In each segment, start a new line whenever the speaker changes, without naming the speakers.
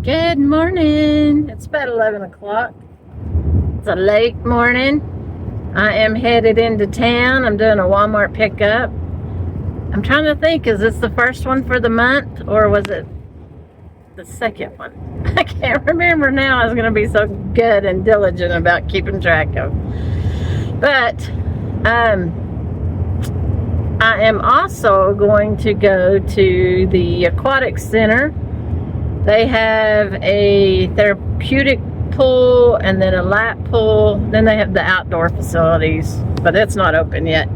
Good morning. It's about 11 o'clock. It's a late morning. I am headed into town. I'm doing a Walmart pickup. I'm trying to think, is this the first one for the month or was it the second one? I can't remember now. I was going to be so good and diligent about keeping track of. But I am also going to go to the Aquatic Center. They have a therapeutic pool and then a lap pool. Then they have the outdoor facilities, but it's not open yet.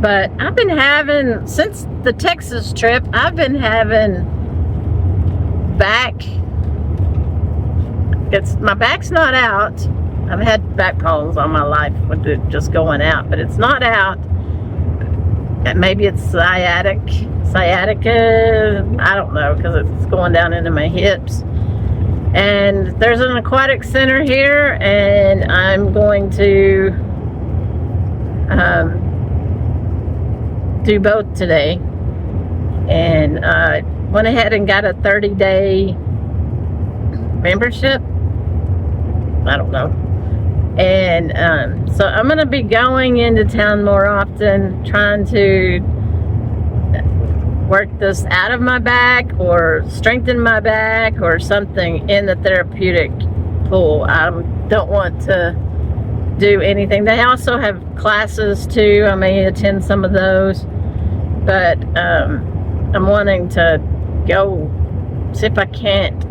But I've been having, since the Texas trip, I've been having my back's not out. I've had back problems all my life with it just going out, but it's not out. Maybe it's sciatica, I don't know, because it's going down into my hips. And there's an aquatic center here, and I'm going to do both today. And I went ahead and got a 30-day membership. I don't know. And so I'm going to be going into town more often, trying to work this out of my back or strengthen my back or something in the therapeutic pool. I don't want to do anything. They also have classes too. I may attend some of those, but I'm wanting to go see if I can't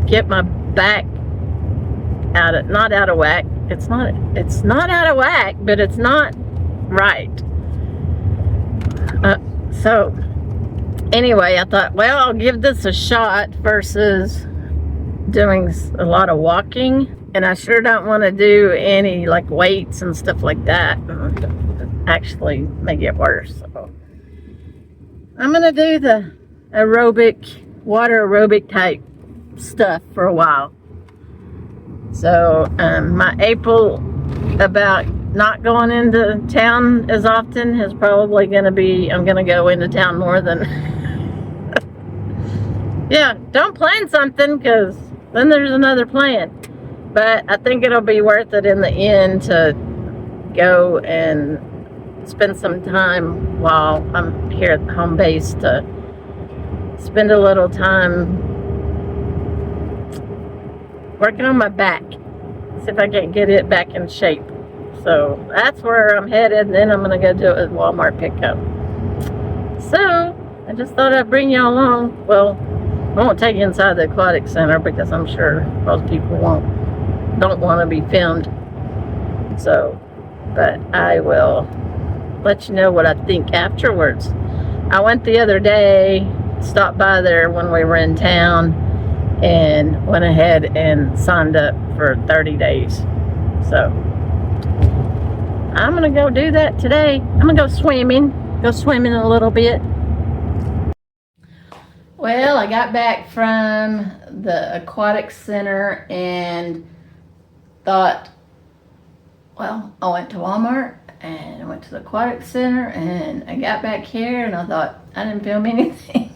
get my back not out of whack. It's not out of whack, but it's not right. So anyway, I thought, well, I'll give this a shot versus doing a lot of walking, and I sure don't want to do any like weights and stuff like that. Actually make it worse. So I'm gonna do the water aerobic type stuff for a while. So my April about not going into town as often is probably going to be, I'm going to go into town more than yeah, don't plan something because then there's another plan. But I think it'll be worth it in the end to go and spend some time while I'm here at the home base, to spend a little time working on my back, see if I can get it back in shape. So that's where I'm headed, and then I'm going to go do a Walmart pickup. So I just thought I'd bring y'all along. Well, I won't take you inside the aquatic center because I'm sure most people don't want to be filmed. So, but I will let you know what I think afterwards. I went the other day, stopped by there when we were in town, and went ahead and signed up for 30 days. So I'm gonna go do that today. I'm gonna go swimming a little bit. Well, I got back from the aquatic center and thought, well, I went to Walmart and I went to the aquatic center and I got back here and I thought, I didn't film anything.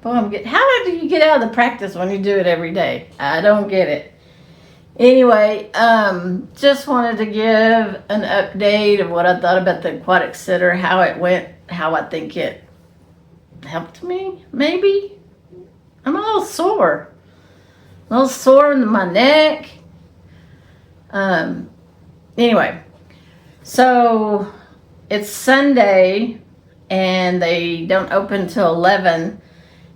Boy, how do you get out of the practice when you do it every day? I don't get it. Anyway, just wanted to give an update of what I thought about the aquatic center, how it went, how I think it helped me, maybe. I'm a little sore in my neck. Anyway, so it's Sunday and they don't open till 11.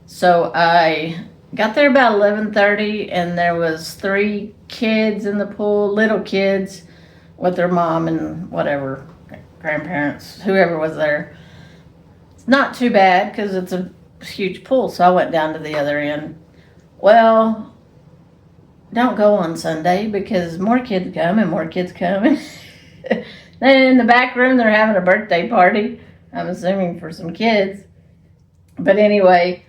So I got there about 11:30, and there was 3 kids in the pool, little kids, with their mom and whatever, grandparents, whoever was there. It's not too bad because it's a huge pool, so I went down to the other end. Well, don't go on Sunday because more kids come. Then in the back room, they're having a birthday party, I'm assuming for some kids. But anyway,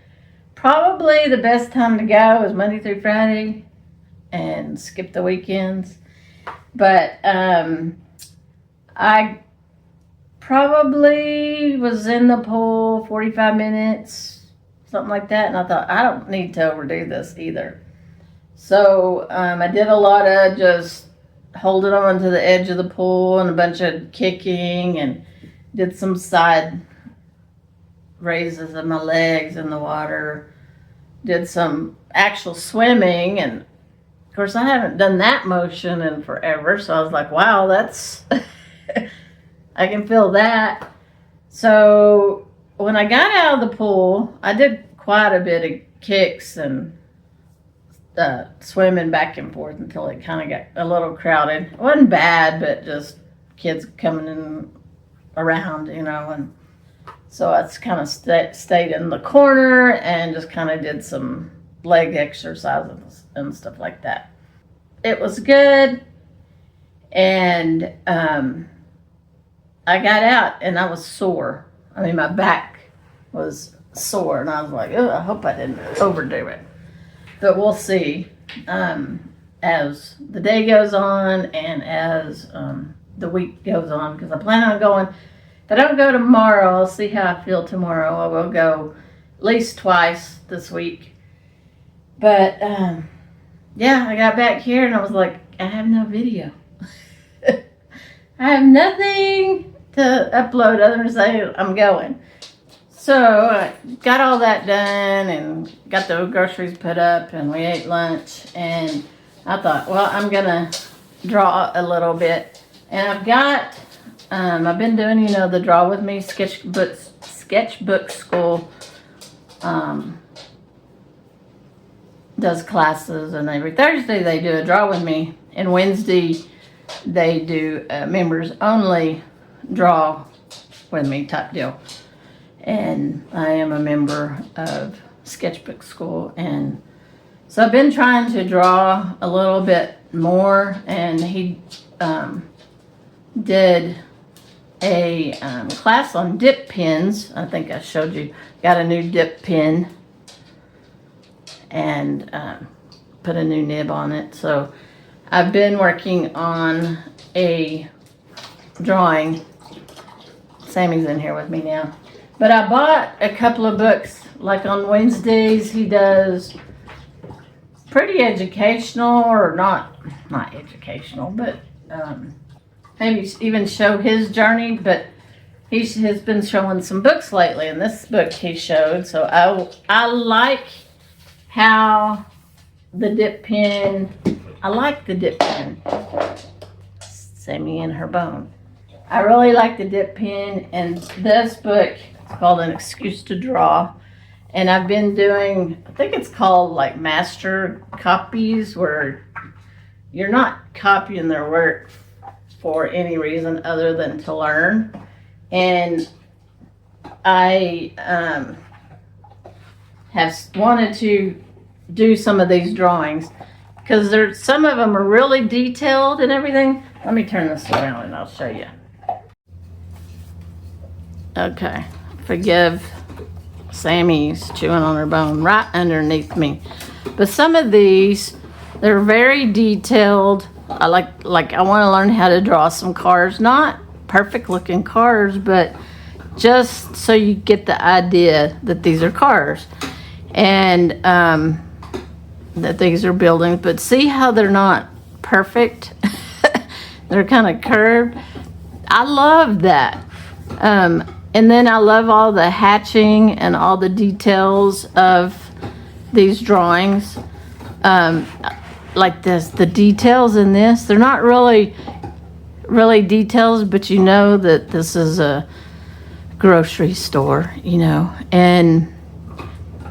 probably the best time to go is Monday through Friday and skip the weekends. But I probably was in the pool 45 minutes, something like that. And I thought, I don't need to overdo this either. So I did a lot of just holding on to the edge of the pool and a bunch of kicking, and did some side raises of my legs in the water. Did some actual swimming, and of course I haven't done that motion in forever, so I was like, wow, that's I can feel that. So when I got out of the pool, I did quite a bit of kicks and swimming back and forth until it kind of got a little crowded. It wasn't bad, but just kids coming in around, and so I just kind of stayed in the corner and just kind of did some leg exercises and stuff like that. It was good, and I got out and I was sore. I mean, my back was sore, and I was like, I hope I didn't overdo it. But we'll see as the day goes on and as the week goes on, because I plan on going. If I don't go tomorrow, I'll see how I feel tomorrow. I will go at least twice this week. But yeah, I got back here and I was like, I have no video. I have nothing to upload other than say I'm going. So I got all that done and got the groceries put up, and we ate lunch, and I thought, well, I'm gonna draw a little bit. And I've got I've been doing, the Draw With Me sketchbook school does classes, and every Thursday they do a Draw With Me, and Wednesday they do a members only Draw With Me type deal. And I am a member of sketchbook school, and so I've been trying to draw a little bit more, and he did a class on dip pens. I think I showed you. Got a new dip pen and put a new nib on it. So I've been working on a drawing. Sammy's in here with me now. But I bought a couple of books. Like on Wednesdays, he does pretty educational, or not educational, but maybe even show his journey. But he has been showing some books lately, and this book he showed. So I like how the dip pen, I like the dip pen. Sammy and her bone. I really like the dip pen, and this book is called An Excuse to Draw. And I've been doing, I think it's called like master copies, where you're not copying their work for any reason other than to learn. And I have wanted to do some of these drawings because some of them are really detailed and everything. Let me turn this around and I'll show you. Okay, forgive Sammy's chewing on her bone right underneath me. But some of these, they're very detailed. I want to learn how to draw some cars, not perfect looking cars, but just so you get the idea that these are cars and that these are buildings. But see how they're not perfect? They're kind of curved. I love that. And then I love all the hatching and all the details of these drawings. Like this, the details in this, they're not really details, but you know that this is a grocery store, and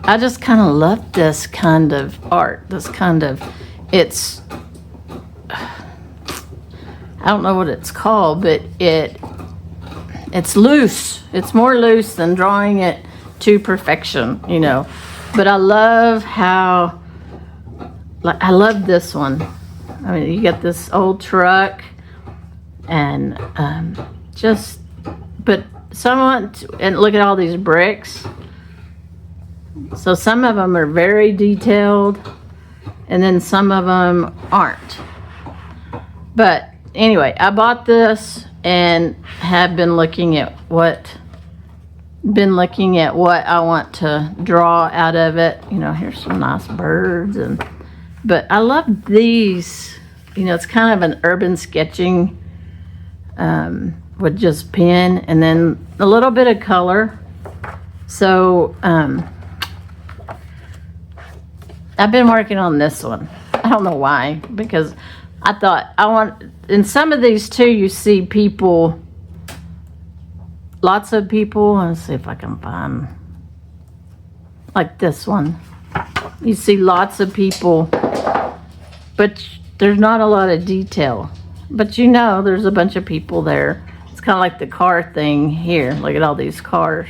I just kind of love this kind of art. It's, I don't know what it's called, but it's loose. It's more loose than drawing it to perfection, But I love how, I love this one. I mean, you got this old truck and but and look at all these bricks. So some of them are very detailed and then some of them aren't. But anyway, I bought this and have been looking at what been looking at what I want to draw out of it. You know, here's some nice birds, but I love these. You know, it's kind of an urban sketching with just pen and then a little bit of color. So I've been working on this one. I don't know why, because I thought in some of these too, you see people, lots of people. Let's see if I can find, like this one. You see lots of people, but there's not a lot of detail. But you know, there's a bunch of people there. It's kind of like the car thing here. Look at all these cars.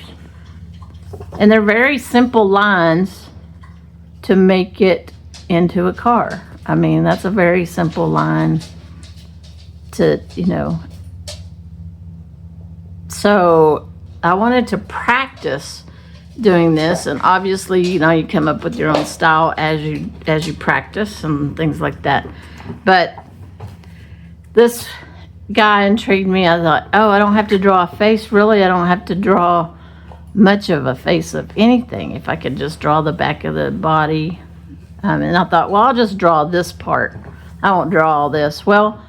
And they're very simple lines to make it into a car. I mean, that's a very simple line to, you know. So I wanted to practice doing this, and obviously, you know, you come up with your own style as you practice and things like that. But this guy intrigued me. I thought, oh, I don't have to draw a face. Really, I don't have to draw much of a face of anything. If I could just draw the back of the body. And I thought, well, I'll just draw this part. I won't draw all this. Well,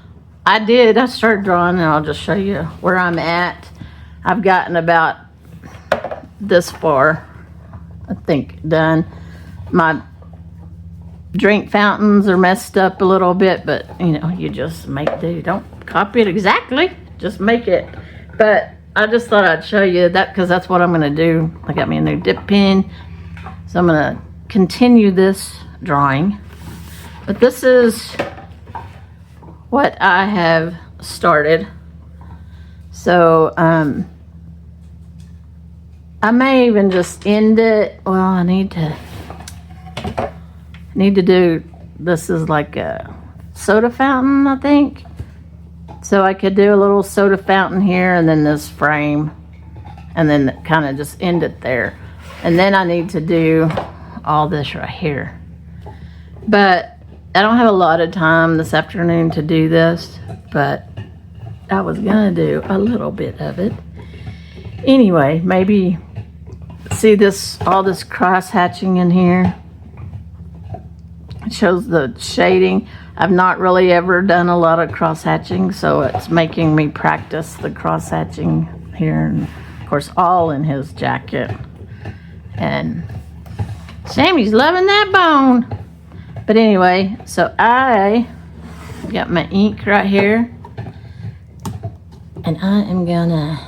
I did. I started drawing, and I'll just show you where I'm at. I've gotten about this far, I think, done. My drink fountains are messed up a little bit, but you know, you just make do. Don't copy it exactly, just make it. But I just thought I'd show you that because that's what I'm going to do. I got me a new dip pen, so I'm going to continue this drawing. But this is what I have started. So I may even just end it. Well, I need to do, this is like a soda fountain, I think. So I could do a little soda fountain here, and then this frame, and then kind of just end it there. And then I need to do all this right here. But I don't have a lot of time this afternoon to do this, but I was gonna do a little bit of it. Anyway, maybe see this, all this cross hatching in here. It shows the shading. I've not really ever done a lot of cross hatching, so it's making me practice the cross hatching here, and of course all in his jacket. And Sammy's loving that bone. But anyway, so I got my ink right here, and I am gonna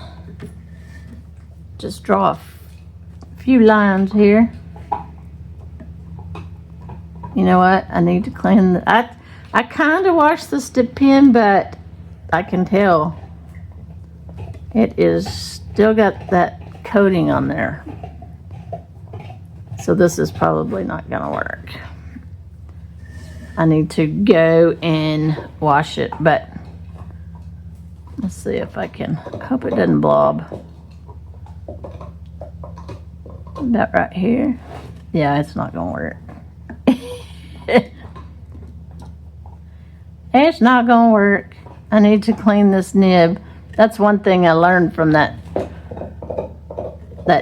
just draw a few lines here. You know what? I need to clean the, I kind of washed this dip pen, but I can tell it is still got that coating on there. So this is probably not gonna work. I need to go and wash it, but let's see if I can. I hope it doesn't blob. About right here. Yeah, it's not gonna work. It's not gonna work. I need to clean this nib. That's one thing I learned from that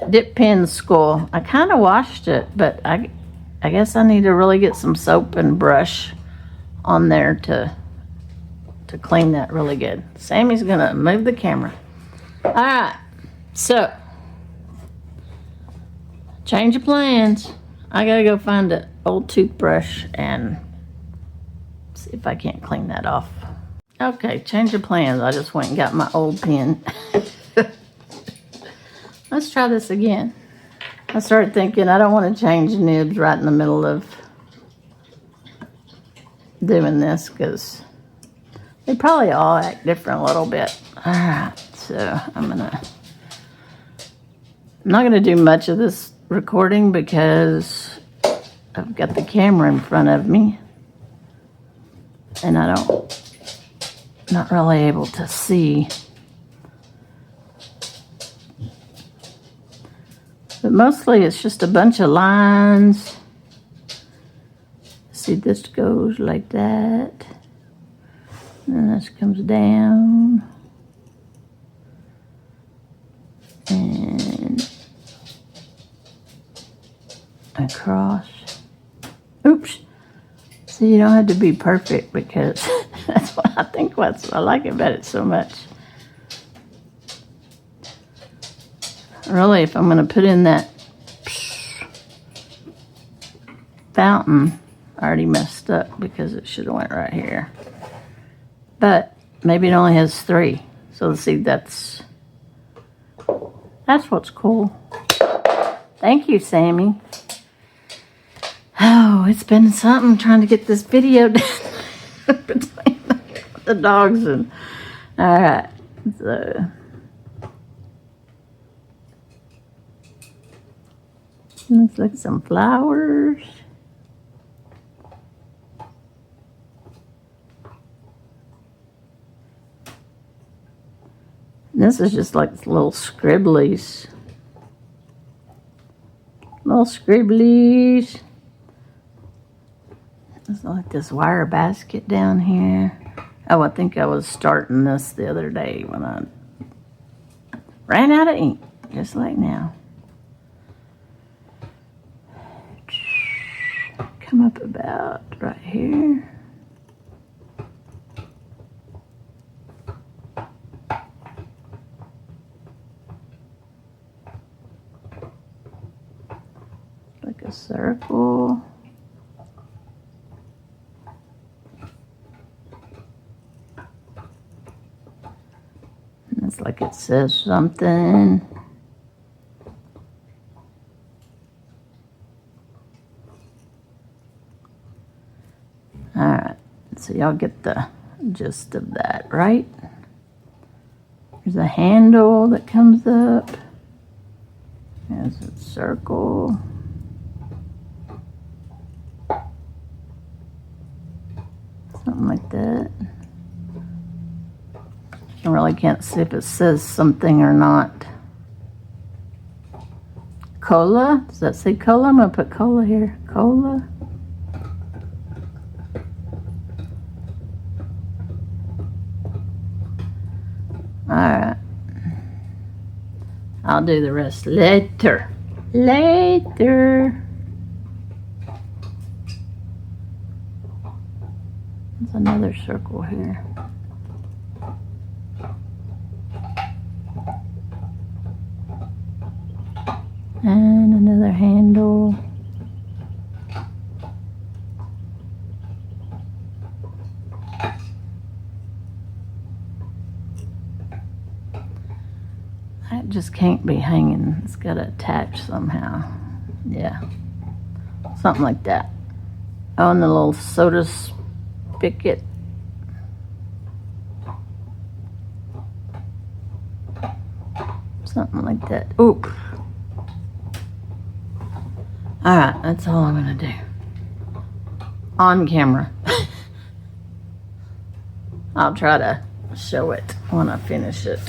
dip pen school. I kind of washed it, but I guess I need to really get some soap and brush on there to clean that really good. Sammy's gonna move the camera. All right, so change of plans. I gotta go find an old toothbrush and see if I can't clean that off. Okay, change of plans. I just went and got my old pen. Let's try this again. I started thinking I don't want to change nibs right in the middle of doing this because they probably all act different a little bit. All right, so I'm not gonna do much of this recording because I've got the camera in front of me and not really able to see. But mostly it's just a bunch of lines. See, this goes like that. And this comes down. And across. Oops. See, you don't have to be perfect because that's what I think. What's I like about it so much. Really, if I'm going to put in that fountain, I already messed up because it should have went right here. But maybe it only has 3. So see, that's what's cool. Thank you, Sammy. Oh, it's been something trying to get this video done between the dogs and... All right, so... Looks like some flowers. This is just like little scribblies. Little scribblies. It's like this wire basket down here. Oh, I think I was starting this the other day when I ran out of ink, just like now. Come up about right here. Like a circle. And it's like it says something. Alright, so y'all get the gist of that, right? There's a handle that comes up. There's a circle. Something like that. I really can't see if it says something or not. Cola? Does that say cola? I'm going to put cola here. Cola. Alright. I'll do the rest later. Later. There's another circle here. And another handle. That just can't be hanging. It's got to attach somehow. Yeah. Something like that. Oh, and the little soda spigot. Something like that. Oop. Alright, that's all I'm going to do. On camera. I'll try to show it when I finish it.